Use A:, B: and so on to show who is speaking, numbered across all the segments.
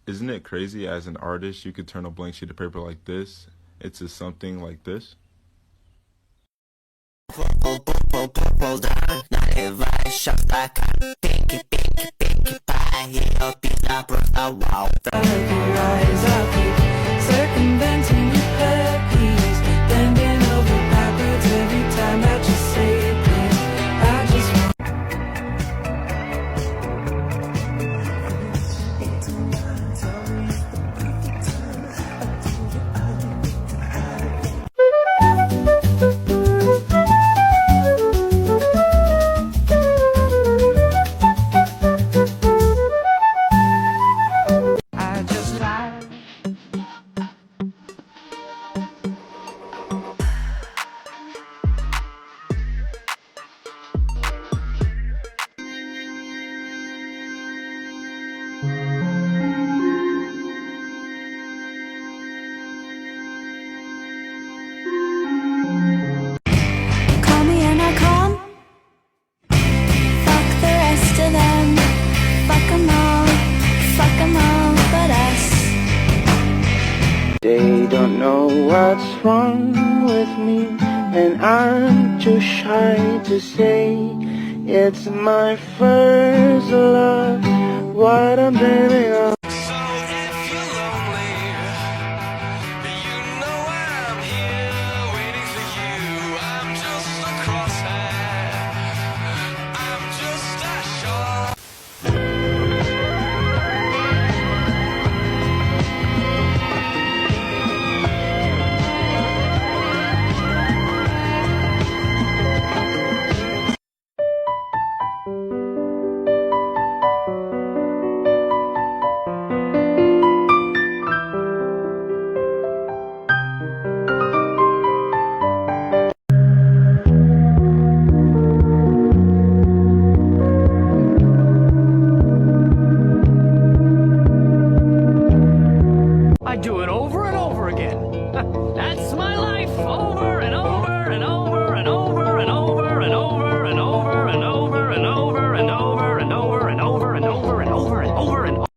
A: Isn't it crazy as an artist you could turn a blank sheet of paper like this into something like this?
B: Circumventing your pet peeves, bending over backwards every time that you say a thing. I just want I just lie. Call me and I'll come. Fuck the rest of them. Fuck 'em all but us.
C: They don't know what's wrong with me, and I'm too shy to say it's my first love. What I'm dreaming of.
D: So if you're lonely, you know I'm here waiting for you. I'm just a crosshair. I'm just a shot.
E: I do it over and over again. That's my life, over and over and over and over and over and over and over and over and over and over and over and over and over and over and over and over.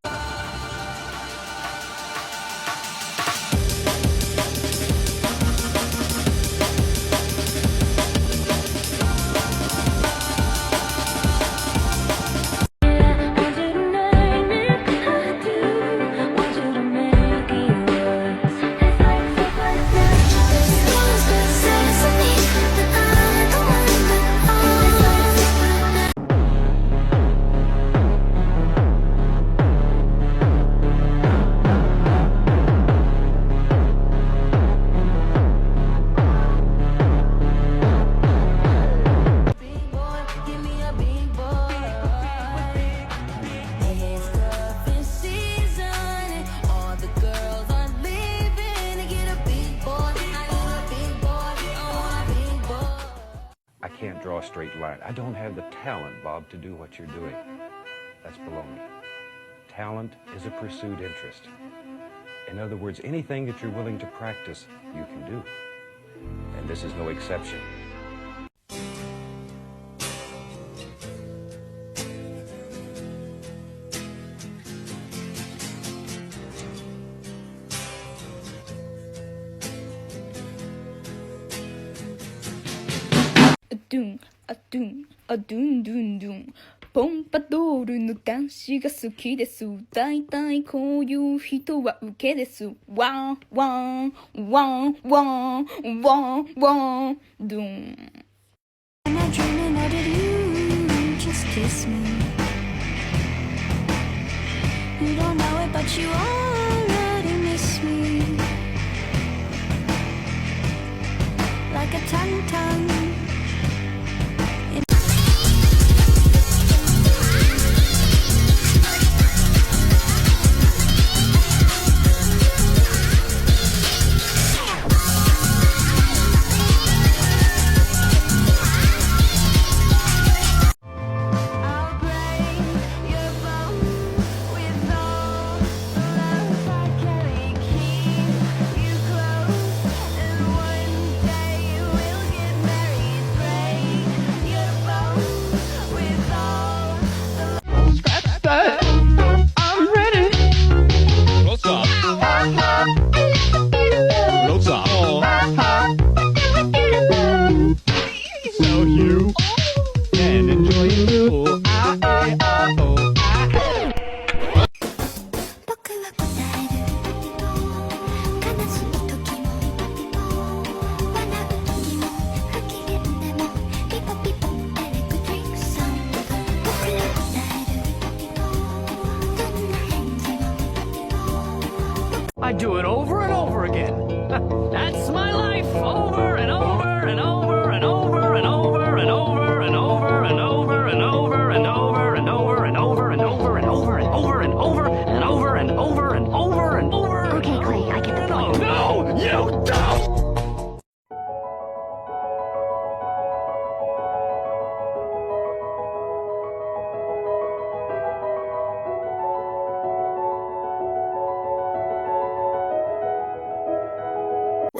F: I can't draw a straight line. I don't have the talent, Bob, to do what you're doing. That's baloney. Talent is a pursued interest. In other words, anything that you're willing to practice, you can do. And this is no exception.
G: ドゥンポンパドールの男子が好きです。だいたいこういう人はウケです。ワンワンワンワンワンワンドゥン
B: I'm not dreaming, how did you just kiss me? You don't know it, but you already miss me. Like a tongue.
E: do it over and over again. That's my life, over and over and over and over and over and over and over and over and over and over and over and over and over and over and over and over and over and over and over and over.
H: Okay, Clay, I get the point.
E: No, you don't!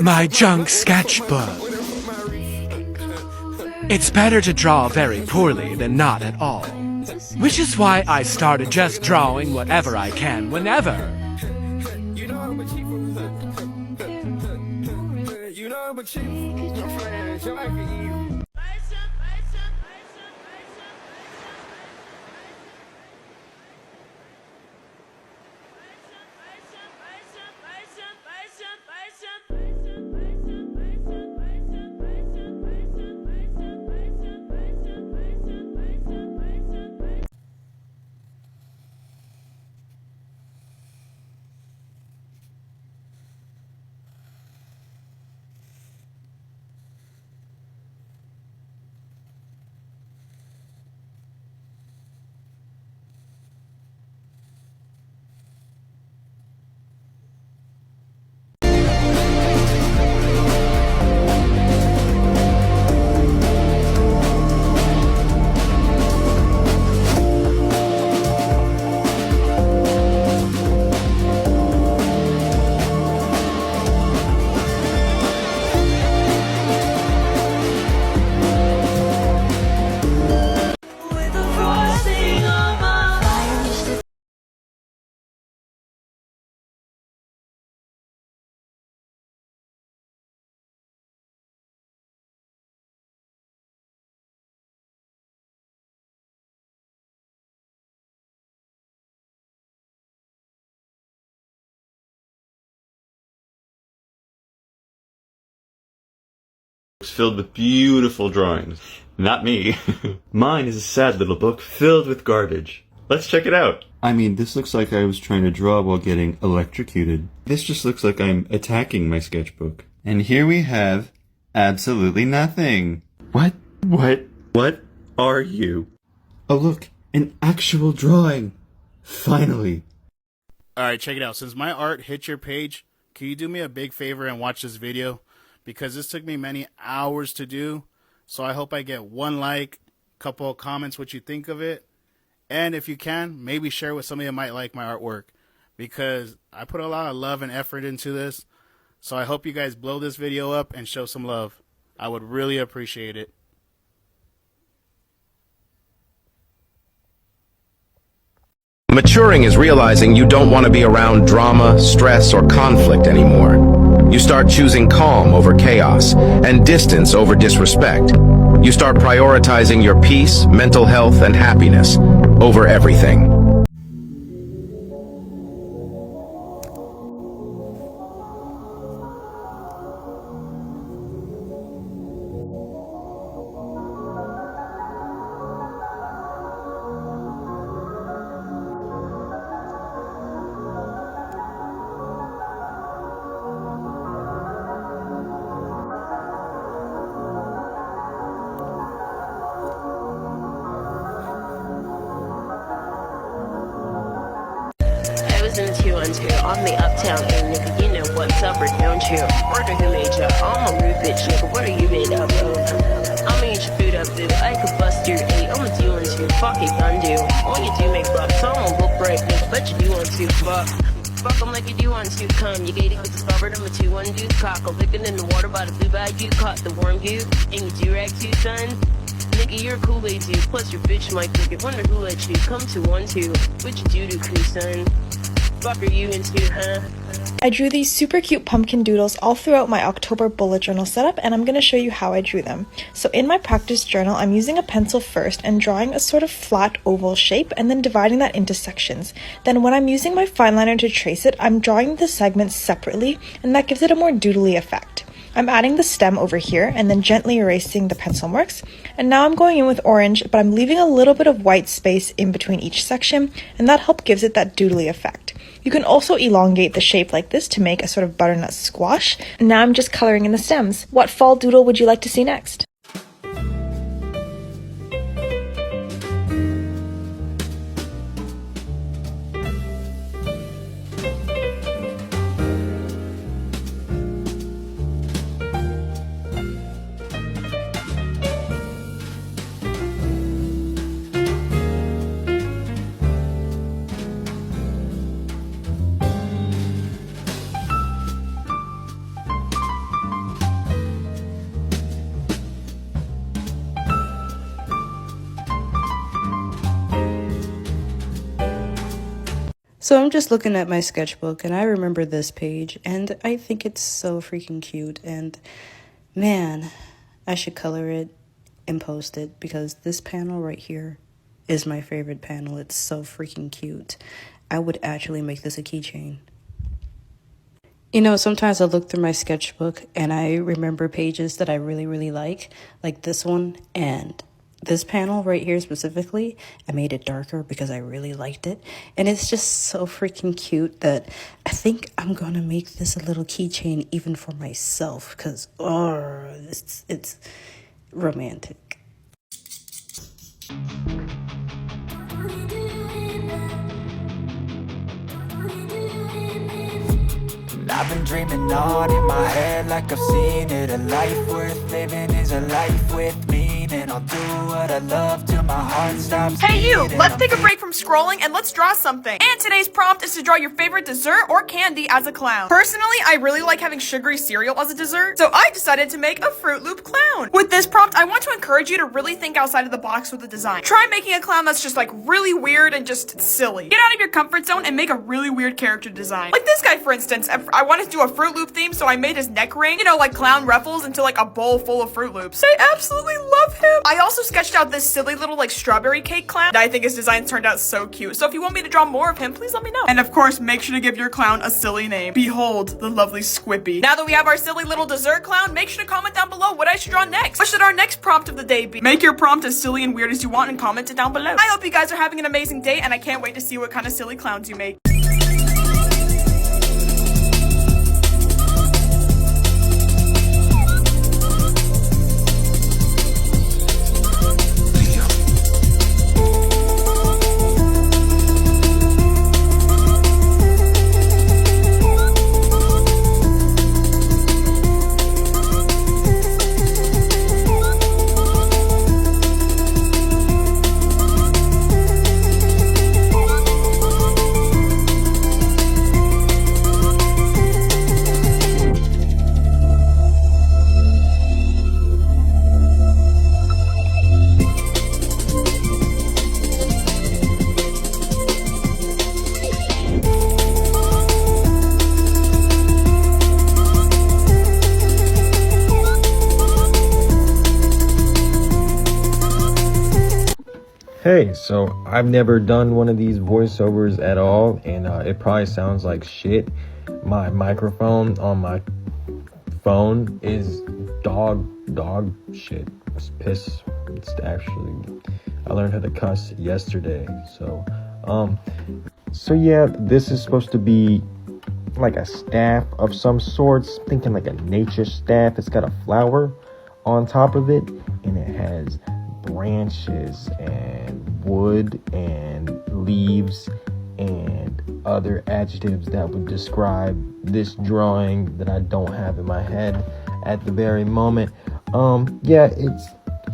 I: My junk sketchbook. It's better to draw very poorly than not at all. Which is why I started just drawing whatever I can whenever.
J: Filled with beautiful drawings. Not me. Mine is a sad little book filled with garbage. Let's check it out. I mean, this looks like I was trying to draw while getting electrocuted. This just looks like I'm attacking my sketchbook. And here we have absolutely nothing. What are you? Oh look, an actual drawing. Finally.
K: Alright, check it out. Since my art hit your page, can you do me a big favor and watch this video? Because this took me many hours to do, so I hope I get one like, couple of comments what you think of it, and if you can, maybe share with somebody that might like my artwork, because I put a lot of love and effort into this, so I hope you guys blow this video up and show some love. I would really appreciate it.
L: Maturing is realizing you don't want to be around drama, stress, or conflict anymore. You start choosing calm over chaos and distance over disrespect. You start prioritizing your peace, mental health, and happiness over everything.
M: I'm the uptown A nigga, you know what's up or don't you? Murder who made ya? I'm a rude bitch nigga, what are you made up of? I'ma eat your food up, boo. I could bust your eight, I'ma do one too. Fuck it, gun do. All you do make bucks, so I'ma look right, nigga. Bet you do want to, fuck them like you do want to. Come, you gated with the starboard, I'm a 2-1 dude. Cock a licking in the water by the blue bag, you caught the worm goo. And you do rag too, son. Nigga, you're a Kool-Aid dude. Plus your bitch might think it. Wonder who let you come to 1-2. What you do to crew, son? Fuck are you into, huh?
N: I drew these super cute pumpkin doodles all throughout my October bullet journal setup, and I'm going to show you how I drew them. So in my practice journal, I'm using a pencil first and drawing a sort of flat oval shape and then dividing that into sections. Then when I'm using my fine liner to trace it, I'm drawing the segments separately, and that gives it a more doodly effect. I'm adding the stem over here and then gently erasing the pencil marks. And now I'm going in with orange, but I'm leaving a little bit of white space in between each section, and that help gives it that doodly effect. You can also elongate the shape like this to make a sort of butternut squash. And now I'm just coloring in the stems. What fall doodle would you like to see next?
H: So I'm just looking at my sketchbook and I remember this page and I think it's so freaking cute, and man, I should color it and post it because this panel right here is my favorite panel. It's so freaking cute. I would actually make this a keychain. You know, sometimes I look through my sketchbook and I remember pages that I really like this one, and this panel right here specifically, I made it darker because I really liked it. And it's just so freaking cute that I think I'm gonna make this a little keychain even for myself because, oh, it's romantic.
B: I've been dreaming on in my head like I've seen it. A life worth living is a life with meaning. I'll do what I love till my heart stops
O: Hey you,
B: beating.
O: let's take a break from scrolling and let's draw something. And today's prompt is to draw your favorite dessert or candy as a clown. Personally, I really like having sugary cereal as a dessert, so I decided to make a Fruit Loop clown. With this prompt, I want to encourage you to really think outside of the box with the design. Try making a clown that's just like really weird and just silly. Get out of your comfort zone and make a really weird character design. Like this guy, for instance. I wanted to do a Fruit Loop theme, so I made his neck ring, you know, like clown ruffles, into like a bowl full of Fruit Loops. I absolutely love him. I also sketched out this silly little like strawberry cake clown. I think his design turned out so cute. So if you want me to draw more of him, please let me know. And of course, make sure to give your clown a silly name. Behold, the lovely Squippy. Now that we have our silly little dessert clown, make sure to comment down below what I should draw next. What should our next prompt of the day be? Make your prompt as silly and weird as you want and comment it down below. I hope you guys are having an amazing day, and I can't wait to see what kind of silly clowns you make.
P: Hey, so I've never done one of these voiceovers at all, and it probably sounds like shit. My microphone on my phone is dog shit. It's piss. It's actually, I learned how to cuss yesterday. So yeah, this is supposed to be like a staff of some sorts. Thinking like a nature staff. It's got a flower on top of it, and it has branches and wood and leaves and other adjectives that would describe this drawing that I don't have in my head at the very moment. Yeah, it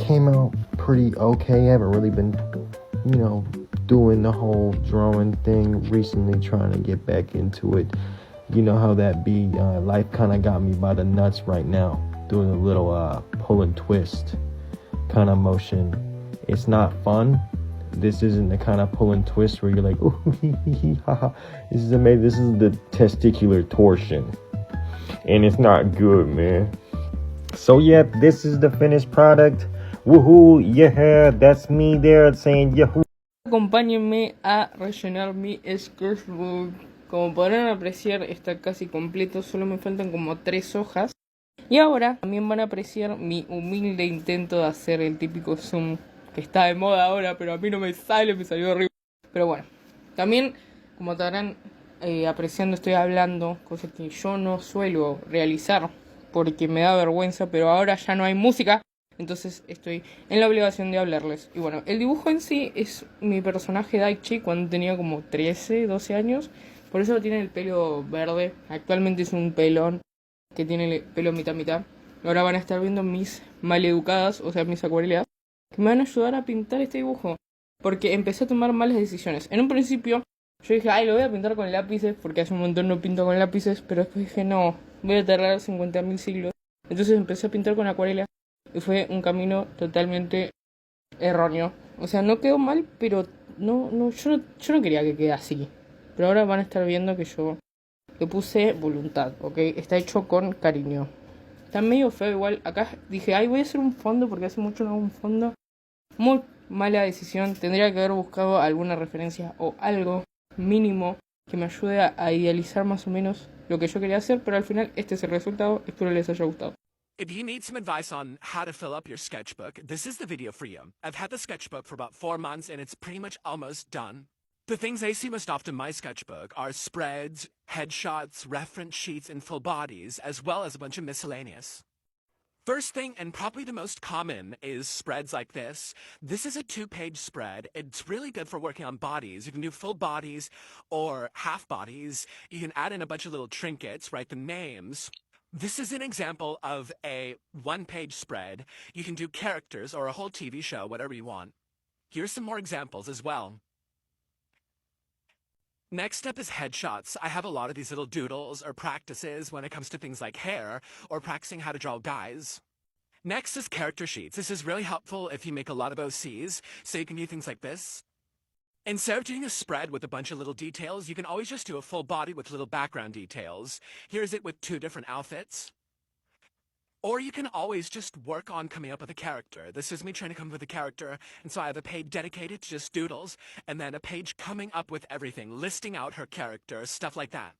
P: came out pretty okay. I haven't really been, doing the whole drawing thing recently, trying to get back into it. You know how that be. Life kind of got me by the nuts right now, doing a little pull and twist kind of motion. It's not fun. This isn't the kind of pull and twist where you're like, ooh, haha. This is amazing. This is the testicular torsion, and it's not good, man. So yeah, this is the finished product. Woohoo! Yeah, that's me there saying yahoo.
Q: Acompáñenme a rellenar mi sketchbook. Como podrán apreciar, está casi completo. Solo me faltan como 3 hojas. Y ahora también van a apreciar mi humilde intento de hacer el típico zoom que está de moda ahora, pero a mí no me sale, me salió horrible. Pero bueno, también como estarán apreciando, estoy hablando, cosa que yo no suelo realizar porque me da vergüenza, pero ahora ya no hay música, entonces estoy en la obligación de hablarles. Y bueno, el dibujo en sí es mi personaje Daichi cuando tenía como 13, 12 años, por eso tiene el pelo verde. Actualmente es un pelón que tiene el pelo mitad. Ahora van a estar viendo mis maleducadas, o sea, mis acuarelas, que me van a ayudar a pintar este dibujo, porque empecé a tomar malas decisiones. En un principio yo dije, ay, lo voy a pintar con lápices, porque hace un montón no pinto con lápices, pero después dije, no, voy a tardar 50.000 siglos. Entonces empecé a pintar con acuarela y fue un camino totalmente erróneo. O sea, no quedó mal, pero yo no quería que quede así. Pero ahora van a estar viendo que yo le puse voluntad, ¿ok? Está hecho con cariño. Está medio feo igual. Acá dije, ay, voy a hacer un fondo porque hace mucho no hago un fondo. Muy mala decisión. Tendría que haber buscado alguna referencia o algo mínimo que me ayude a idealizar más o menos lo que yo quería hacer, pero al final este es el resultado. Espero les haya gustado.
I: If you need some advice on how to fill up your sketchbook, this is the video for you. I've had the sketchbook for about 4 months and it's pretty much almost done. The things I see most often in my sketchbook are spreads, headshots, reference sheets, and full bodies, as well as a bunch of miscellaneous. First thing, and probably the most common, is spreads like this. This is a 2-page spread. It's really good for working on bodies. You can do full bodies or half bodies. You can add in a bunch of little trinkets, write the names. This is an example of a 1-page spread. You can do characters or a whole TV show, whatever you want. Here's some more examples as well. Next up is headshots. I have a lot of these little doodles or practices when it comes to things like hair or practicing how to draw guys. Next is character sheets. This is really helpful if you make a lot of OCs, so you can do things like this. Instead of doing a spread with a bunch of little details, you can always just do a full body with little background details. Here's it with 2 different outfits. Or you can always just work on coming up with a character. This is me trying to come up with a character, and so I have a page dedicated to just doodles, and then a page coming up with everything, listing out her character, stuff like that.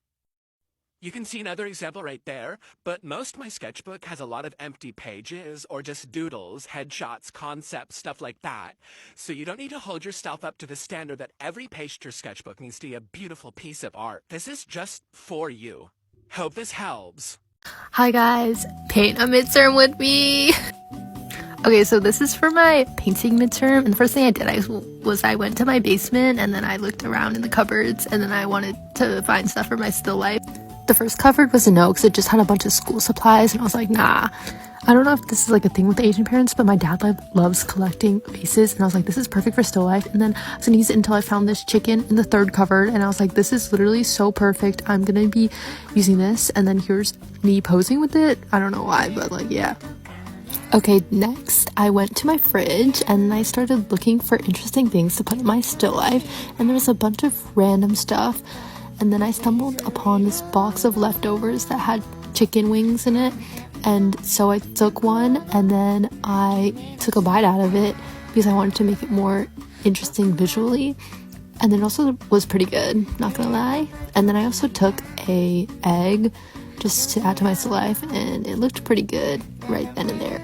I: You can see another example right there, but most of my sketchbook has a lot of empty pages or just doodles, headshots, concepts, stuff like that. So you don't need to hold yourself up to the standard that every page to your sketchbook needs to be a beautiful piece of art. This is just for you. Hope this helps.
R: Hi guys, paint a midterm with me. Okay, so this is for my painting midterm, and the first thing I did was I went to my basement and then I looked around in the cupboards and then I wanted to find stuff for my still life. The first cupboard was a no because it just had a bunch of school supplies, and I was like, nah. I don't know if this is like a thing with Asian parents, but my dad loves collecting vases, and I was like, this is perfect for still life. And then I was gonna use it until I found this chicken in the third cupboard, and I was like, this is literally so perfect. I'm gonna be using this. And then here's me posing with it. I don't know why, but like, yeah. Okay, next I went to my fridge and I started looking for interesting things to put in my still life, and there was a bunch of random stuff. And then I stumbled upon this box of leftovers that had chicken wings in it. And so I took one and then I took a bite out of it because I wanted to make it more interesting visually. And then it also was pretty good, not gonna lie. And then I also took a egg just to add to my still life, and it looked pretty good right then and there.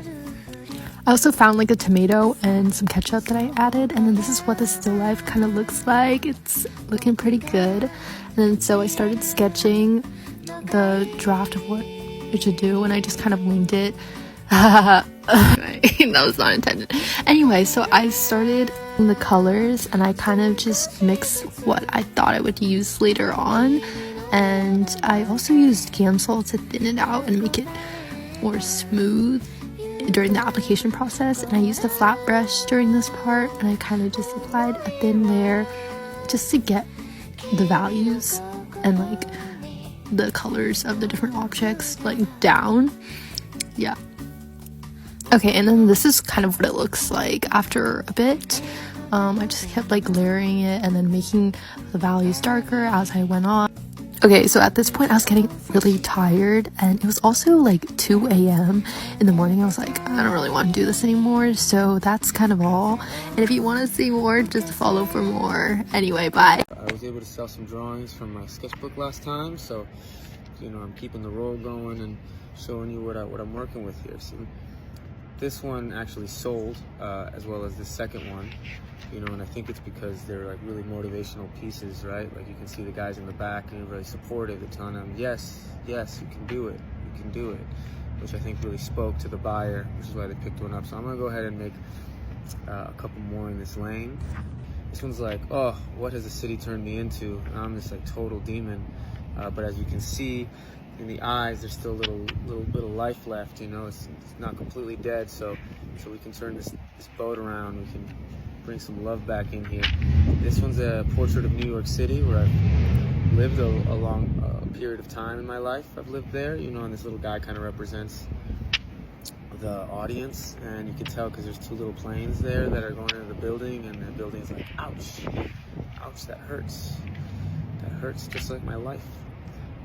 R: I also found like a tomato and some ketchup that I added, and then this is what the still life kind of looks like. It's looking pretty good. And so I started sketching the draft of what it should do, and I just kind of winged it. That was not intended. Anyway, so I started in the colors, and I kind of just mixed what I thought I would use later on. And I also used cancel to thin it out and make it more smooth during the application process. And I used a flat brush during this part, and I kind of just applied a thin layer just to get the values and like the colors of the different objects like down. Yeah. Okay, and then this is kind of what it looks like after a bit. I just kept like layering it and then making the values darker as I went on. Okay, so at this point I was getting really tired, and it was also like 2 a.m. in the morning. I was like, I don't really want to do this anymore, so that's kind of all. And if you want to see more, just follow for more. Anyway, bye.
S: I was able to sell some drawings from my sketchbook last time, so you know, I'm keeping the roll going, and showing you what I'm working with here. See, this one actually sold, as well as the second one, you know, and I think it's because they're like really motivational pieces, right? Like you can see the guys in the back and they're really supportive. They're telling them, yes, yes, you can do it, you can do it, which I think really spoke to the buyer, which is why they picked one up. So I'm gonna go ahead and make a couple more in this lane. This one's like, oh, what has the city turned me into? And I'm this like total demon. But as you can see in the eyes, there's still a little bit of life left, you know, it's not completely dead. So we can turn this boat around, we can bring some love back in here. This one's a portrait of New York City, where I've lived a long period of time in my life. I've lived there, you know, and this little guy kind of represents the audience, and you can tell because there's two little planes there that are going into the building, and the building's like, ouch, ouch, that hurts just like my life.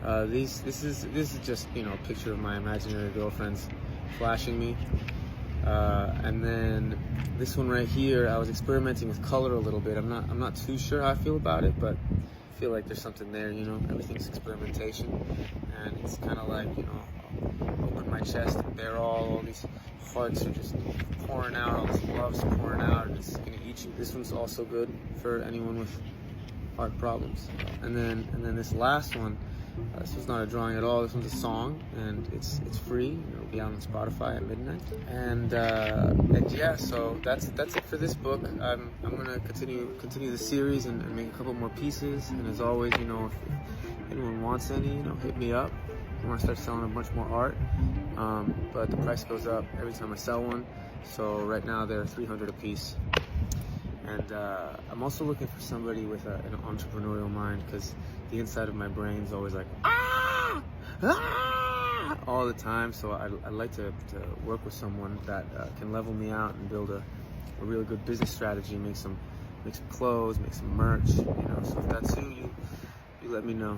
S: This is just, you know, a picture of my imaginary girlfriends flashing me. And then this one right here, I was experimenting with color a little bit. I'm not too sure how I feel about it, but I feel like there's something there, you know. Everything's experimentation, and it's kind of like, you know, open my chest and bare all these hearts are just pouring out, all this love's pouring out, and it's gonna eat you. This one's also good for anyone with heart problems. And then this last one, this was not a drawing at all. This one's a song, and it's free. It'll be out on Spotify at midnight. And yeah, so that's it for this book. I'm gonna continue the series and make a couple more pieces. And as always, you know, if anyone wants any, you know, hit me up. I want to start selling a bunch more art, but the price goes up every time I sell one. So right now they're $300 a piece. And I'm also looking for somebody with an entrepreneurial mind, because the inside of my brain is always like, all the time. So I'd like to work with someone that can level me out and build a really good business strategy, make some clothes, make some merch, you know. So if that's you let me know.